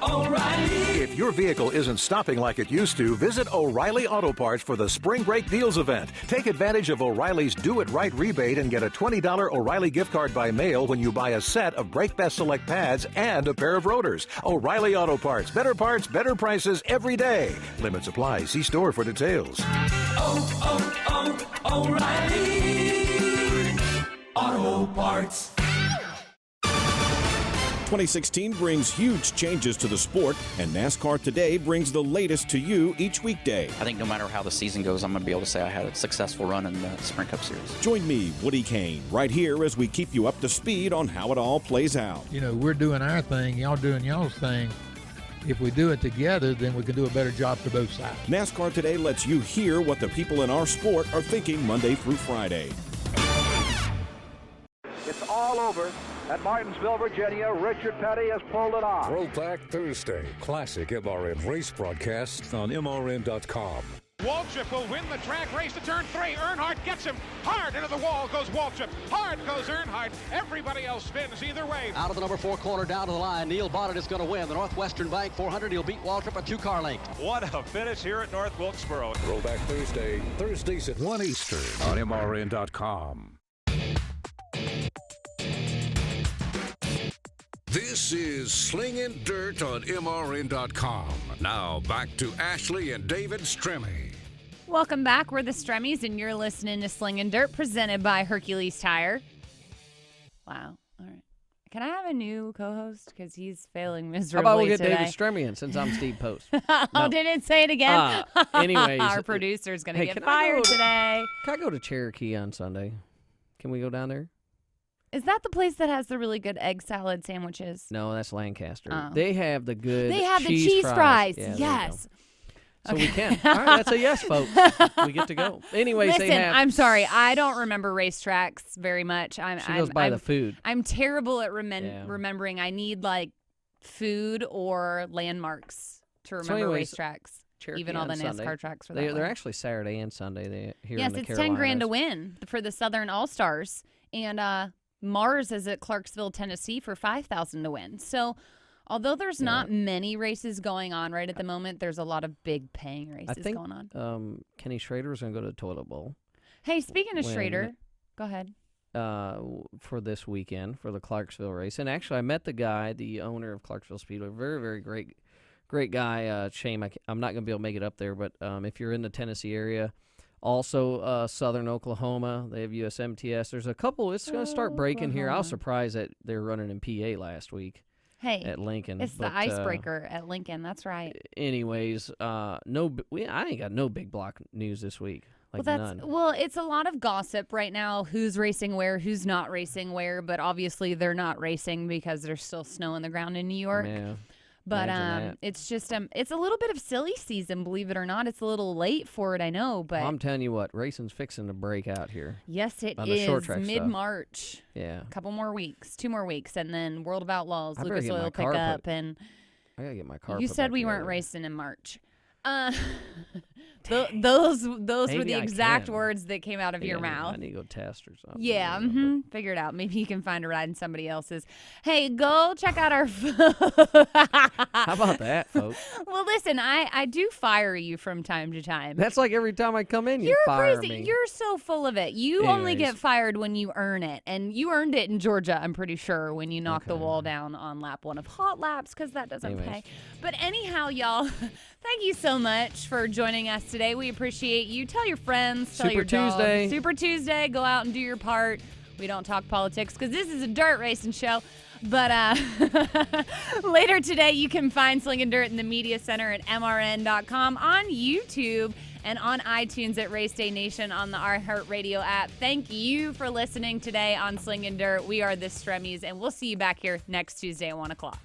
O'Reilly. If your vehicle isn't stopping like it used to, visit O'Reilly Auto Parts for the Spring Break Deals event. Take advantage of O'Reilly's Do It Right rebate and get a $20 O'Reilly gift card by mail when you buy a set of Brake Best Select pads and a pair of rotors. O'Reilly Auto Parts. Better parts, better prices every day. Limits apply. See store for details. O'Reilly. Auto Parts. 2016 brings huge changes to the sport, and NASCAR Today brings the latest to you each weekday. I think no matter how the season goes, I'm going to be able to say I had a successful run in the Sprint Cup Series. Join me, Woody Kane, right here as we keep you up to speed on how it all plays out. You know, we're doing our thing, y'all doing y'all's thing. If we do it together, then we can do a better job for both sides. NASCAR Today lets you hear what the people in our sport are thinking Monday through Friday. It's all over. At Martinsville, Virginia, Richard Petty has pulled it off. Throwback Thursday, classic MRN race broadcasts on MRN.com. Waltrip will win the track race to turn 3. Earnhardt gets him. Hard into the wall goes Waltrip. Hard goes Earnhardt. Everybody else spins either way. Out of the number 4 corner down to the line. Neil Bonnet is going to win. The Northwestern Bank 400. He'll beat Waltrip a 2-car length. What a finish here at North Wilkesboro. Throwback Thursday, Thursdays at 1 Eastern on MRN.com. This is Slingin' Dirt on MRN.com. Now back to Ashley and David Stremme. Welcome back. We're the Stremmes, and you're listening to Slingin' Dirt, presented by Hercules Tire. Wow. All right. Can I have a new co-host? Because he's failing miserably How about we get today. David Stremme in since I'm Steve Post? Oh, didn't say it again. Anyways. Our producer's going to get can fired today. Can I go to Cherokee on Sunday? Can we go down there? Is that the place that has the really good egg salad sandwiches? No, that's Lancaster. Oh. They have the good They have cheese the cheese fries. Yeah, yes. So we can. All right, that's a yes, folks. We get to go. Anyways, Listen, they have. I'm sorry. I don't remember racetracks very much. She goes by the food. I'm terrible at remembering. I need like food or landmarks to remember racetracks. Cherokee even all the on NASCAR Sunday. tracks for that. They're actually Saturday and Sunday. Here yes, in the it's Carolinas. $10,000 to win for the Southern All-Stars. And Mars is at Clarksville, Tennessee for $5,000 to win. So although there's not many races going on right at the moment, there's a lot of big paying races going on. Kenny Schrader is going to go to the Toilet Bowl. Hey, speaking of Schrader, go ahead. For this weekend for the Clarksville race. And actually, I met the guy, the owner of Clarksville Speedway. Very, very great guy. Shame I'm not going to be able to make it up there. But if you're in the Tennessee area, also Southern Oklahoma, they have USMTS. There's a couple. It's going to start breaking here. I was surprised that they're running in PA last week. Hey, at Lincoln. It's the icebreaker at Lincoln. That's right. Anyways, I ain't got no big block news this week. Like none. Well, it's a lot of gossip right now. Who's racing where? Who's not racing where? But obviously, they're not racing because there's still snow on the ground in New York. Yeah. But it's just it's a little bit of silly season, believe it or not. It's a little late for it, I know, but I'm telling you what, racing's fixing to break out here. Yes, it on the short is track mid-March. Stuff. Yeah, a couple more weeks, 2 more weeks, and then World of Outlaws, I Lucas Oil pickup, and I gotta get my car. You said we weren't racing in March. Those were the exact words that came out of your mouth. I need to go test or something. Yeah, figure it out. Maybe you can find a ride in somebody else's. Hey, go check out our. How about that, folks? Well, listen, I do fire you from time to time. That's like every time I come in, you fire me. You're so full of it. You only get fired when you earn it, and you earned it in Georgia. I'm pretty sure when you knocked the wall down on lap 1 of Hot Laps because that doesn't pay. But anyhow, y'all, thank you so much for joining us today. We appreciate you. Tell your friends. Tell your dogs. Super Tuesday. Go out and do your part. We don't talk politics because this is a dirt racing show. But later today, you can find Slingin' Dirt in the Media Center at MRN.com, on YouTube, and on iTunes at Race Day Nation on the iHeartRadio app. Thank you for listening today on Slingin' Dirt. We are the Stremmes, and we'll see you back here next Tuesday at 1 o'clock.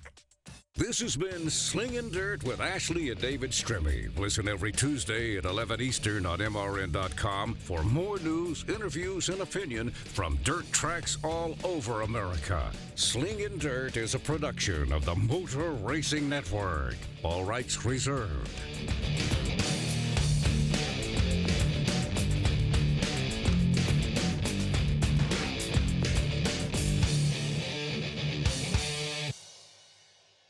This has been Slingin' Dirt with Ashley and David Stremme. Listen every Tuesday at 11 Eastern on MRN.com for more news, interviews, and opinion from dirt tracks all over America. Slingin' Dirt is a production of the Motor Racing Network. All rights reserved.